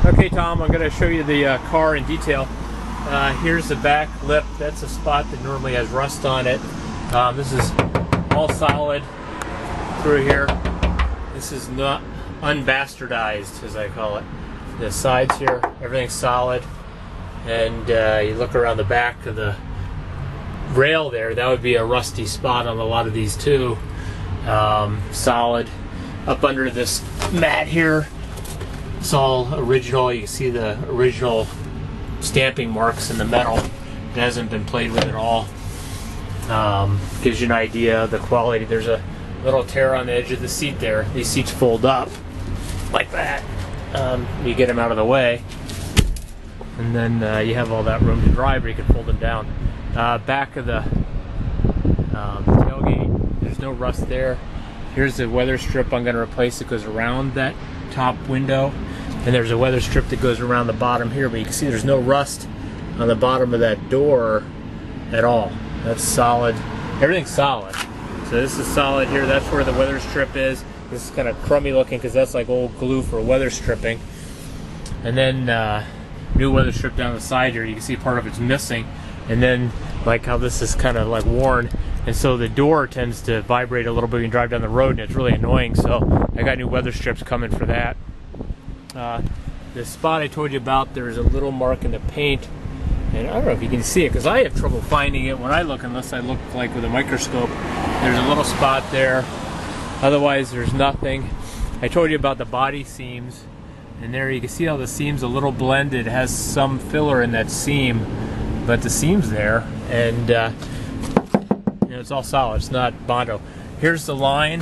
Okay, Tom, I'm going to show you the car in detail. Here's the back lip. That's a spot that normally has rust on it. This is all solid through here. This is not unbastardized, as I call it. The sides here, everything's solid. And you look around the back of the rail there, that would be a rusty spot on a lot of these too. Solid. Up under this mat here, it's all original. You can see the original stamping marks in the metal. It hasn't been played with at all. Gives you an idea of the quality. There's a little tear on the edge of the seat there. These seats fold up like that. You get them out of the way, and then you have all that room to drive, or you can fold them down. Back of the tailgate, there's no rust there. Here's the weather strip I'm going to replace. It goes around that top window, and there's a weather strip that goes around the bottom here, but you can see there's no rust on the bottom of that door at all. That's solid. Everything's solid. So this is solid here. That's where the weather strip is. This is kind of crummy looking because that's like old glue for weather stripping. And then new weather strip down the side here. You can see part of it's missing. And then like how this is kind of like worn. And so the door tends to vibrate a little bit when you drive down the road, and it's really annoying. So I got new weather strips coming for that. The spot I told you about, there's a little mark in the paint. And I don't know if you can see it, because I have trouble finding it when I look, unless I look like with a microscope. There's a little spot there. Otherwise, there's nothing. I told you about the body seams. And there you can see how the seam's a little blended. It has some filler in that seam, but the seam's there. And it's all solid. It's not Bondo. Here's the line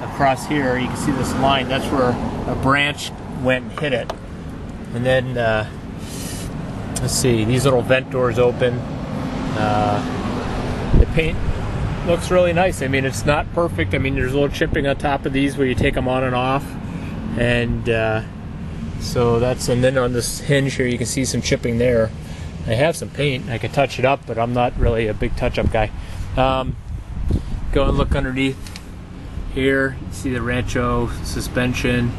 across here. You can see this line. That's where a branch went and hit it. And then let's see. These little vent doors open. The paint looks really nice. I mean, it's not perfect. I mean, there's a little chipping on top of these where you take them on and off. And so that's. And then on this hinge here, you can see some chipping there. I have some paint. I could touch it up, but I'm not really a big touch-up guy. Go and look underneath here. You see the Rancho suspension.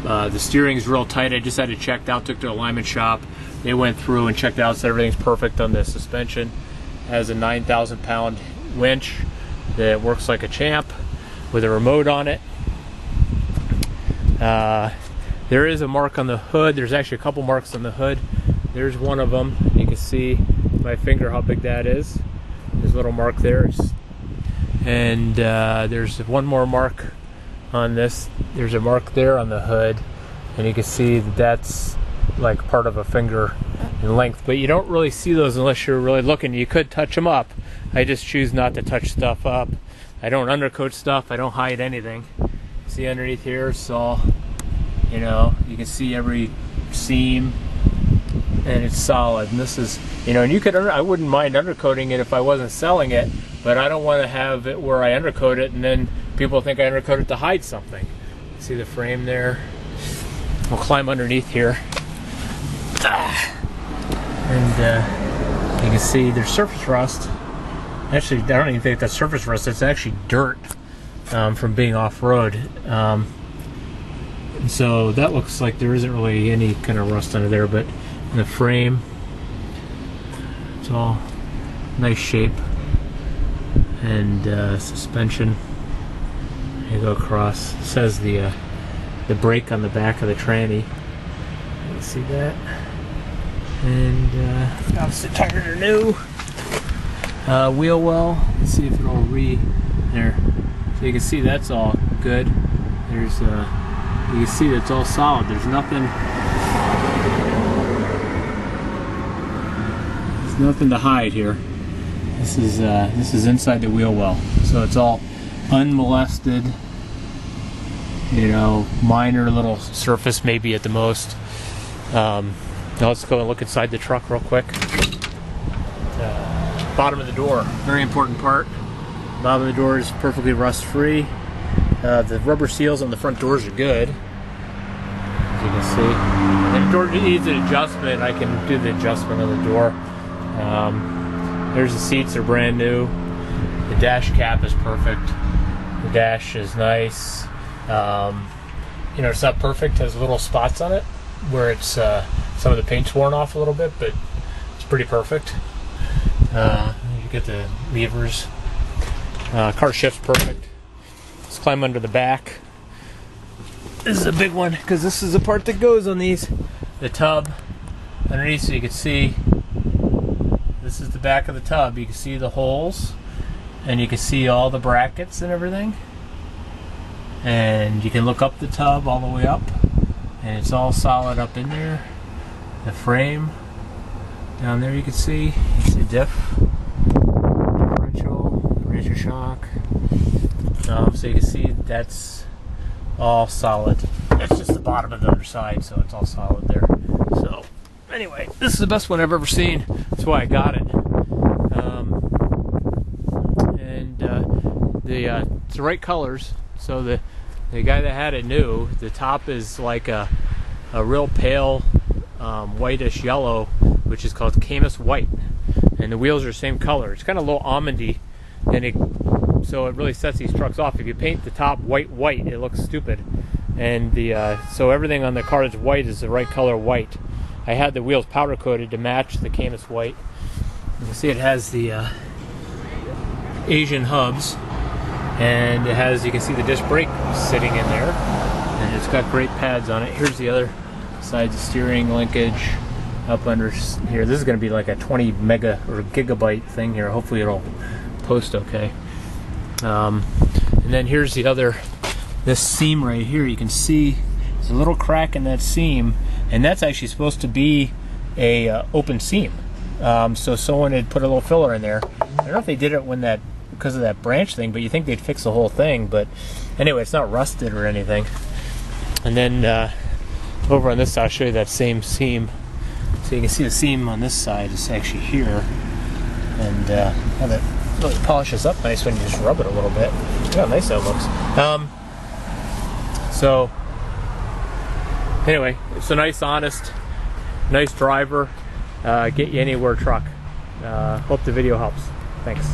The steering's real tight. I just had it checked out. Took to the alignment shop. They went through and checked out, said everything's perfect on the suspension. Has a 9,000-pound winch that works like a champ with a remote on it. There is a mark on the hood. There's actually a couple marks on the hood. There's one of them. You can see my finger how big that is. There's a little mark there. And there's one more mark on this. There's a mark there on the hood. And you can see that that's like part of a finger in length. But you don't really see those unless you're really looking. You could touch them up. I just choose not to touch stuff up. I don't undercoat stuff. I don't hide anything. See underneath here, it's all, you know, you can see every seam, and it's solid. And this is, you know, and you could, I wouldn't mind undercoating it if I wasn't selling it, but I don't want to have it where I undercoat it and then people think I undercoat it to hide something. See the frame there? We'll climb underneath here. And you can see there's surface rust. Actually, I don't even think that's surface rust, it's actually dirt. From being off-road. So that looks like there isn't really any kind of rust under there, but in the frame, it's all nice shape. And suspension, you go across. It says the brake on the back of the tranny. You see that? And opposite tires are new. Wheel well. Let's see if it'll there. So you can see that's all good. There's you can see that's all solid. There's nothing to hide here. This is inside the wheel well, so it's all unmolested. You know, minor little surface maybe at the most. Now let's go and look inside the truck real quick. Bottom of the door, very important part. Bottom of the door is perfectly rust-free. The rubber seals on the front doors are good, as you can see. And the door needs an adjustment. I can do the adjustment on the door. There's the seats, they're brand new. The dash cap is perfect. The dash is nice. you know, it's not perfect. It has little spots on it where it's some of the paint's worn off a little bit, but it's pretty perfect. You get the levers. Car shift's perfect. Let's climb under the back. This is a big one because this is the part that goes on these. The tub underneath, so you can see. This is the back of the tub. You can see the holes, and you can see all the brackets and everything. And you can look up the tub all the way up, and it's all solid up in there. The frame down there, you can see diff, differential, razor shock. So you can see that's all solid. That's just the bottom of the underside, so it's all solid there. So anyway, this is the best one I've ever seen. That's why I got it. It's the right colors. So the guy that had it knew the top is like a real pale whitish yellow, which is called Camus white, and the wheels are the same color. It's kind of a little almondy, and so it really sets these trucks off. If you paint the top white, it looks stupid. And so everything on the car that's white is the right color white. I had the wheels powder coated to match the Camus white. You can see it has the Asian hubs, and it has, you can see the disc brake sitting in there, and it's got great pads on it. Here's the other side, the steering linkage up under here. This is going to be like a 20 mega or gigabyte thing here. Hopefully it'll post okay. And then here's the other, this seam right here. You can see there's a little crack in that seam, and that's actually supposed to be a open seam. So someone had put a little filler in there. I don't know if they did it when that, because of that branch thing, but you think they'd fix the whole thing. But anyway, it's not rusted or anything. And then over on this side, I'll show you that same seam. So you can see the seam on this side is actually here, and how that really polishes up nice when you just rub it a little bit. Look how nice that looks. So anyway, it's a nice, honest, nice driver. Get you anywhere truck. Hope the video helps. Thanks.